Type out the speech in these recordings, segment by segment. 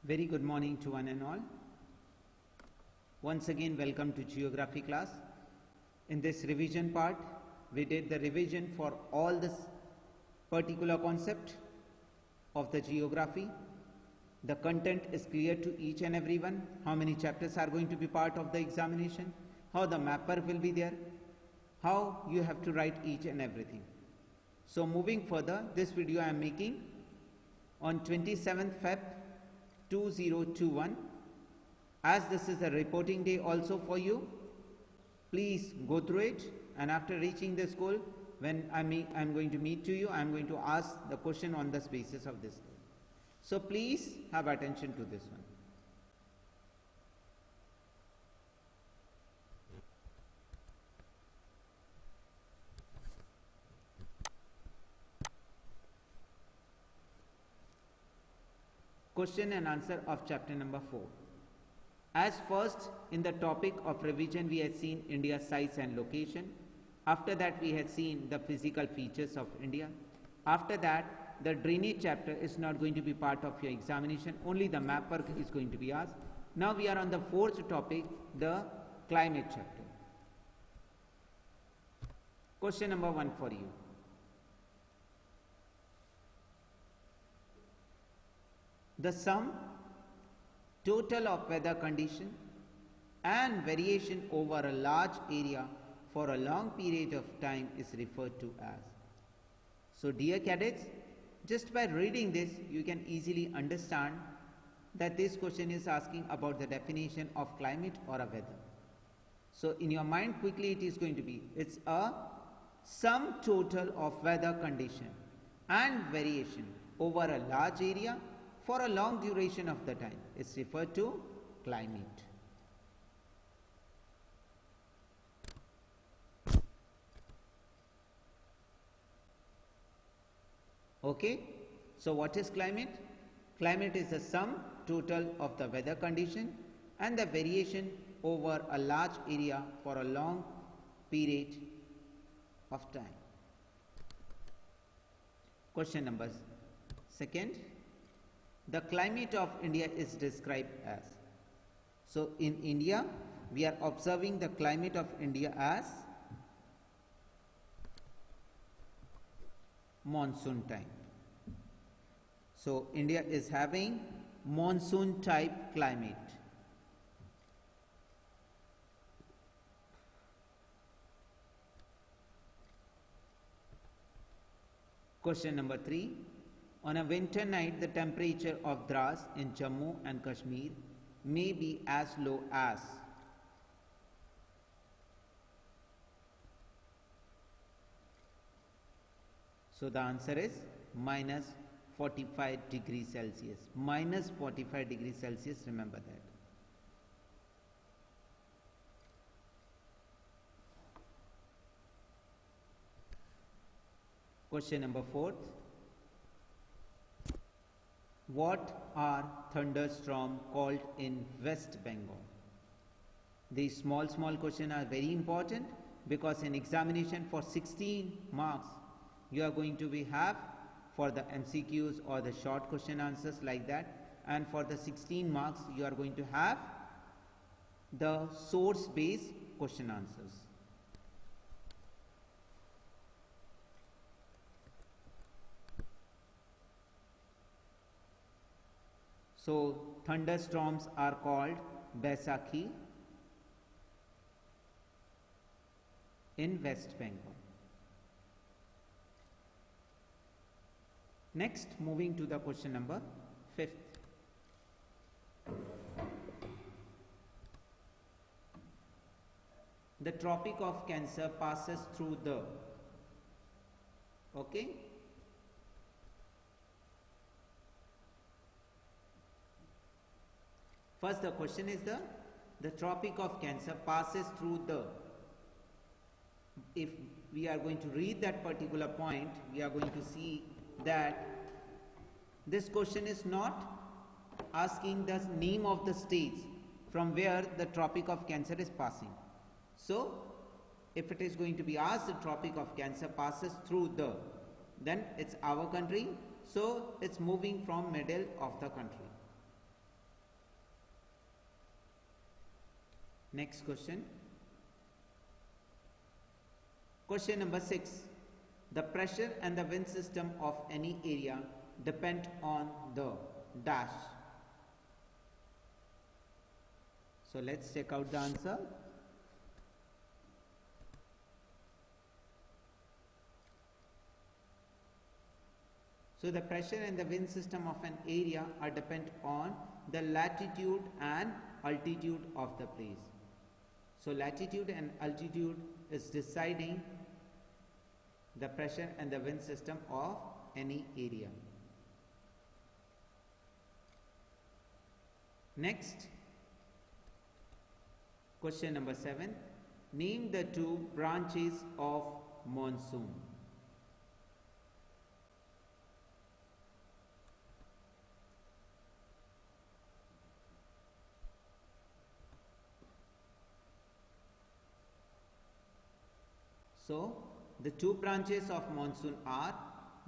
Very good morning to one and all. Once again, welcome to geography class. In this revision part, we did the revision for all this particular concept of the geography. The content is clear to each and everyone. How many chapters are going to be part of the examination? How the mapper will be there? How you have to write each and everything. So moving further, this video I am making on 27th Feb 2021. As this is a reporting day also for you, please go through it, and after reaching this goal, when I'm going to meet to you, I'm going to ask the question on the basis of this. So please have attention to this one. Question and answer of chapter number 4. As first in the topic of revision we had seen India's size and location. After that we had seen the physical features of India. After that the drainage chapter is not going to be part of your examination, only the map work is going to be asked. Now we are on the fourth topic, the climate chapter. Question number 1 for you. The sum total of weather condition and variation over a large area for a long period of time is referred to as. So dear cadets, just by reading this you can easily understand that this question is asking about the definition of climate or a weather. So in your mind quickly it is going to be, it's a sum total of weather condition and variation over a large area for a long duration of the time is referred to climate. Okay, so what is climate? Climate is the sum total of the weather condition and the variation over a large area for a long period of time. Question number 2. The climate of India is described as. So in India we are observing the climate of India as monsoon time. So India is having monsoon type climate. Question number 3. On a winter night, the temperature of Dras in Jammu and Kashmir may be as low as. So the answer is minus 45 degrees Celsius. Minus 45 degrees Celsius, remember that. Question number 4. What are thunderstorms called in West Bengal? These small questions are very important because in examination for 16 marks you are going to have for the MCQs or the short question answers like that, and for the 16 marks you are going to have the source based question answers. So thunderstorms are called Baisakhi in West Bengal. Next, moving to the question number 5. The Tropic of Cancer passes through the. Okay. First the question is the Tropic of Cancer passes through the. If we are going to read that particular point, we are going to see that this question is not asking the name of the states from where the Tropic of Cancer is passing. So if it is going to be asked the Tropic of Cancer passes through the, then it's our country, so it's moving from middle of the country. Next question. Question number 6. The pressure and the wind system of any area depend on the dash. So let's check out the answer. So the pressure and the wind system of an area are dependent on the latitude and altitude of the place. So latitude and altitude is deciding the pressure and the wind system of any area. Next, question number 7. Name the two branches of monsoon. So, the two branches of monsoon are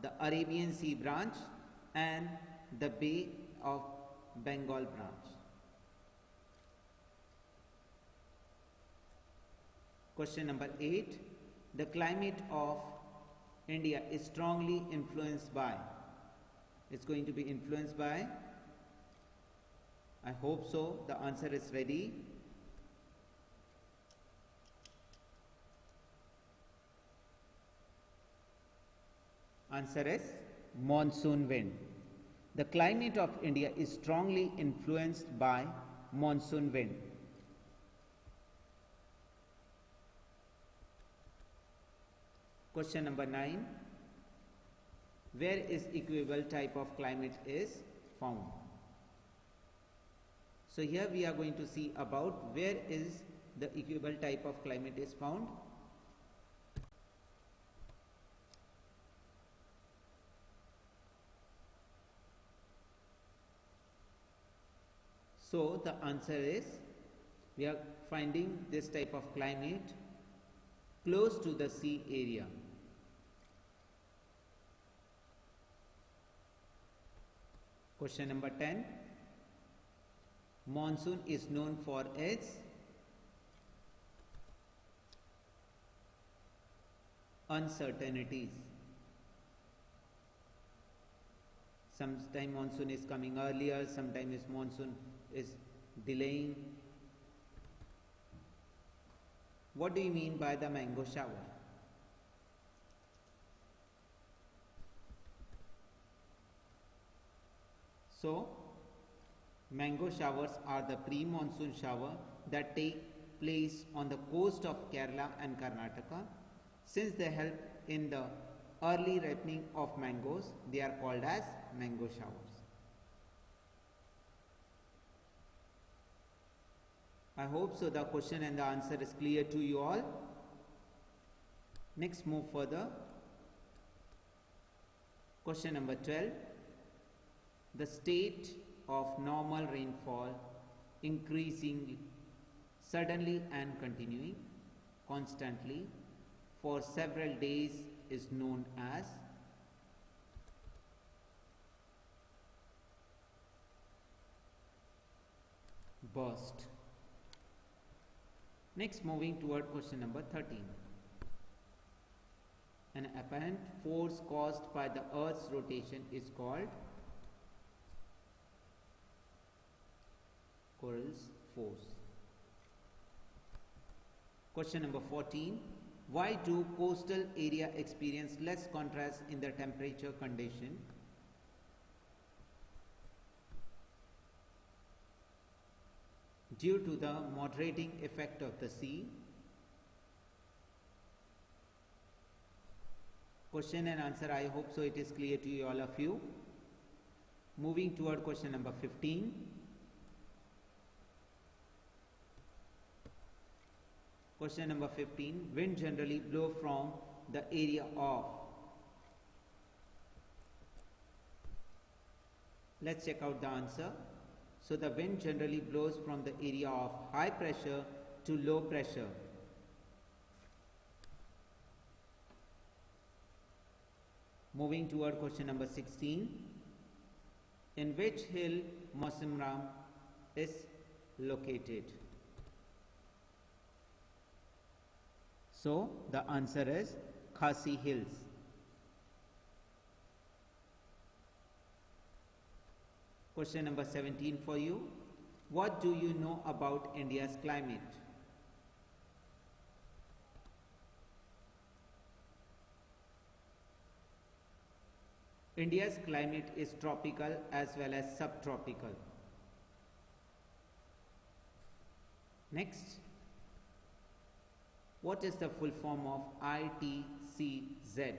the Arabian Sea branch and the Bay of Bengal branch. Question number 8. The climate of India is strongly influenced by. It's going to be influenced by. I hope so. The answer is ready. Answer is monsoon wind. The climate of India is strongly influenced by monsoon wind. Question number 9. Where is equable type of climate is found? So here we are going to see about where is the equable type of climate is found. So the answer is, we are finding this type of climate close to the sea area. Question number 10. Monsoon is known for its uncertainties. Sometimes monsoon is coming earlier, sometimes monsoon is delaying. What do you mean by the mango shower? So, mango showers are the pre-monsoon shower that take place on the coast of Kerala and Karnataka. Since they help in the early ripening of mangoes, they are called as mango showers. I hope so the question and the answer is clear to you all. Next, move further. Question number 12. The state of normal rainfall increasing suddenly and continuing constantly for several days is known as burst. Next, moving toward question number 13. An apparent force caused by the Earth's rotation is called Coriolis force. Question number 14. Why do coastal area experience less contrast in the temperature condition? Due to the moderating effect of the sea. Question and answer, I hope so it is clear to you, all of you. Moving toward question number 15. Question number 15. Wind generally blow from the area of. Let's check out the answer. So the wind generally blows from the area of high pressure to low pressure. Moving toward question number 16. In which hill Mausamram is located? So the answer is Khasi Hills. Question number 17 for you. What do you know about India's climate? India's climate is tropical as well as subtropical. Next, what is the full form of ITCZ?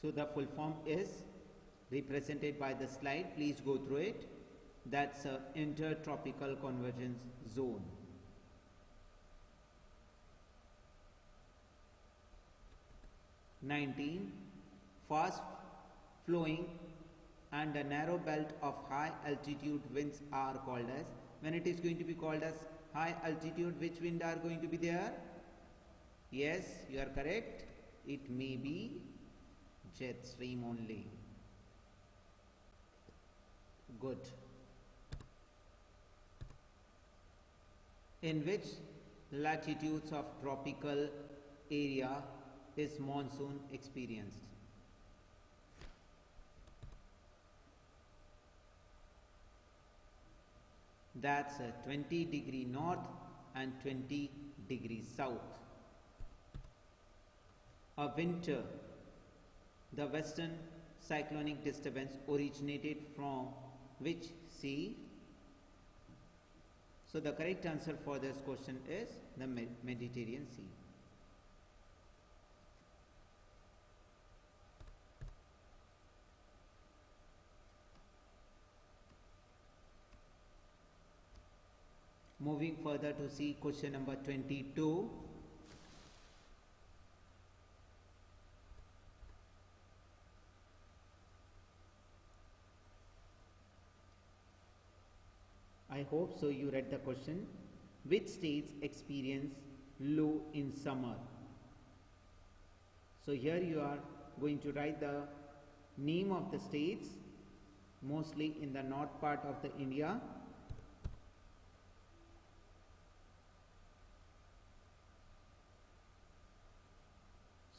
So the full form is represented by the slide. Please go through it. That's an intertropical convergence zone. Fast flowing and a narrow belt of high altitude winds are called as. When it is going to be called as high altitude, which wind are going to be there? Yes, you are correct. It may be jet stream only. Good. In which latitudes of tropical area is monsoon experienced? That's 20 degree north and 20 degrees south. A winter, the western cyclonic disturbance originated from which sea? So the correct answer for this question is the Mediterranean Sea. Moving further to see question number 22. I hope so you read the question. Which states experience low in summer? So here you are going to write the name of the states, mostly in the north part of the India.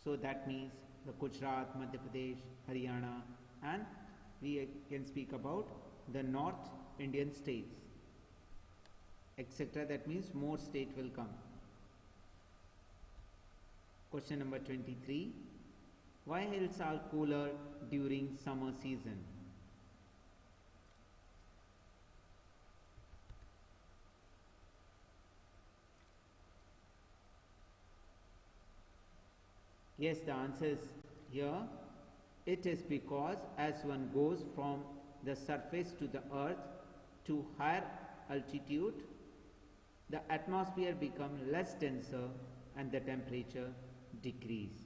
So that means the Gujarat, Madhya Pradesh, Haryana, and we can speak about the North Indian states, etc. That means more state will come. Question number 23. Why hills are cooler during summer season? Yes, the answer is here. It is because as one goes from the surface to the earth to higher altitude, the atmosphere becomes less denser and the temperature decrease.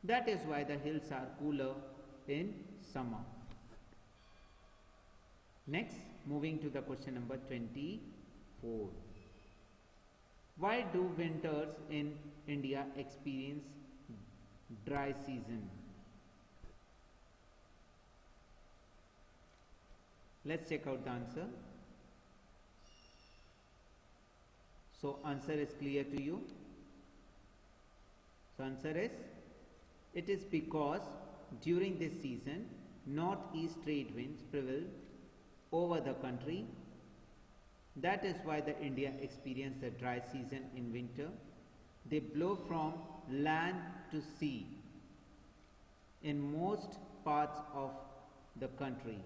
That is why the hills are cooler in summer. Next, moving to the question number 24. Why do winters in India experience dry season? Let's check out the answer. So answer is clear to you. So answer is, it is because during this season northeast trade winds prevail over the country. That is why the India experiences the dry season in winter. They blow from land to sea in most parts of the country.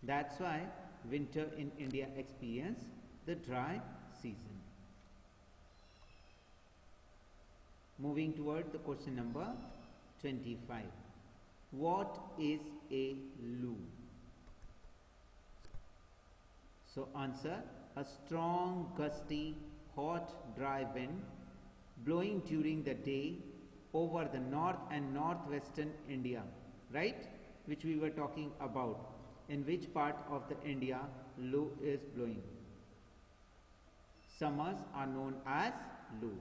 That's why winter in India experience the dry season. Moving toward the question number 25. What is a loo? So answer, a strong, gusty, hot, dry wind blowing during the day over the north and northwestern India, right? Which we were talking about. In which part of the India loo is blowing? Summers are known as loo.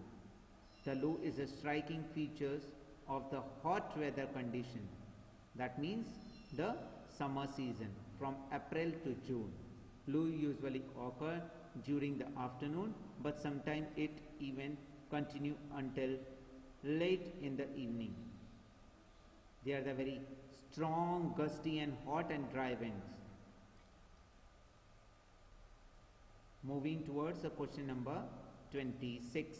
The loo is a striking feature of the hot weather condition. That means the summer season from April to June. Blue usually occur during the afternoon, but sometimes it even continue until late in the evening. They are the very strong, gusty and hot and dry winds. Moving towards the question number 26.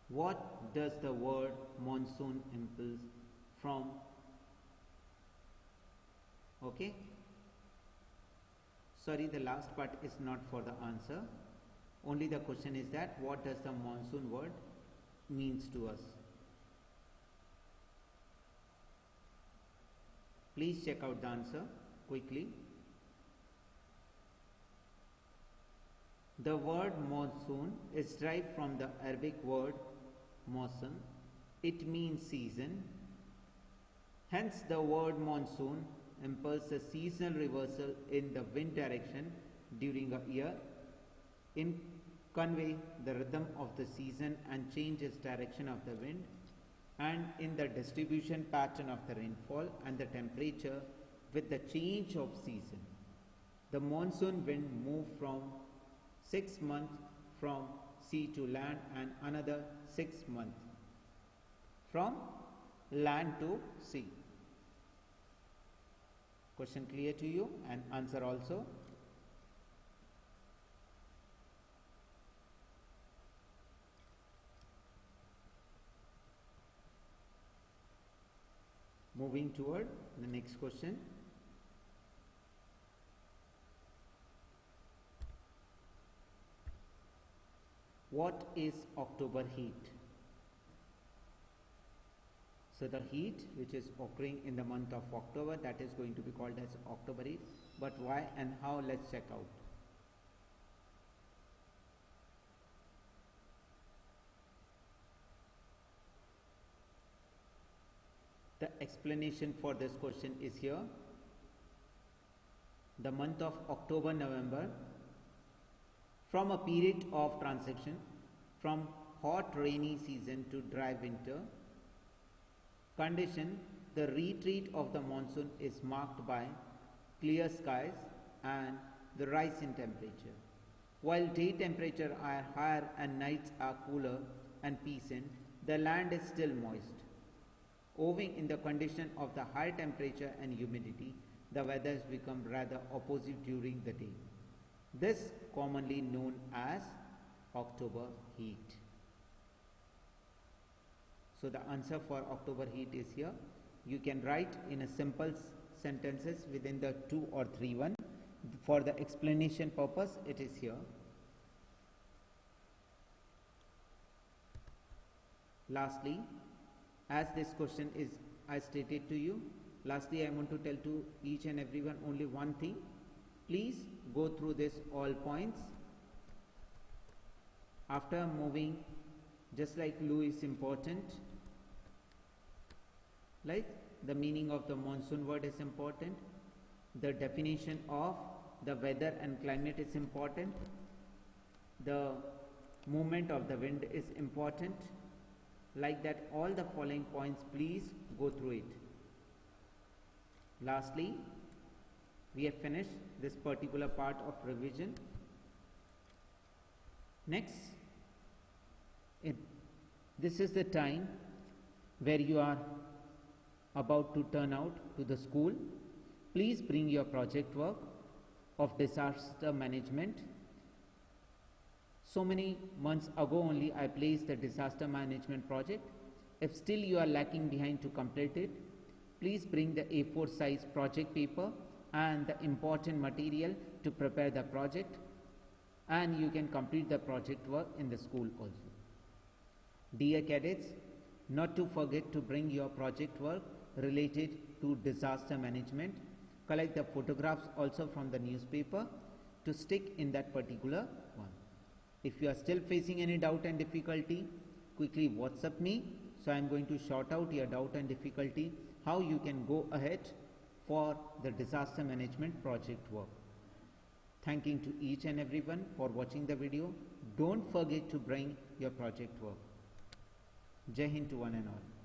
What does the word monsoon imply from? Okay. Sorry, the last part is not for the answer. Only the question is that what does the monsoon word means to us? Please check out the answer quickly. The word monsoon is derived from the Arabic word monsoon. It means season. Hence the word monsoon implies a seasonal reversal in the wind direction during a year, in convey the rhythm of the season and change its direction of the wind, and in the distribution pattern of the rainfall and the temperature with the change of season. The monsoon wind move from 6 months from sea to land and another 6 months from land to sea. Question clear to you and answer also? Moving toward the next question. What is October heat? So the heat which is occurring in the month of October, that is going to be called as October heat. But why and how? Let's check out. The explanation for this question is here. The month of October, November, from a period of transition from hot rainy season to dry winter condition, the retreat of the monsoon is marked by clear skies and the rise in temperature. While day temperature are higher and nights are cooler and pleasant, the land is still moist. Owing in the condition of the high temperature and humidity, the weather has become rather opposite during the day. This commonly known as October heat. So the answer for October heat is here. You can write in a simple sentences within the 2 or 3 one. For the explanation purpose, it is here. Lastly, as this question is I stated to you, lastly I want to tell to each and everyone only one thing. Please go through this all points. After moving, just like Lou is important, like the meaning of the monsoon word is important, the definition of the weather and climate is important, the movement of the wind is important. Like that, all the following points, please go through it. Lastly, we have finished this particular part of revision. Next, this is the time where you are about to turn out to the school. Please bring your project work of disaster management. So many months ago only I placed the disaster management project. If still you are lacking behind to complete it, please bring the A4 size project paper and the important material to prepare the project, and you can complete the project work in the school also. Dear cadets, not to forget to bring your project work related to disaster management. Collect the photographs also from the newspaper to stick in that particular one. If you are still facing any doubt and difficulty, quickly WhatsApp me. So I am going to shout out your doubt and difficulty, how you can go ahead for the disaster management project work. Thanking to each and everyone for watching the video. don't forget to bring your project work. Jai Hind to one and all.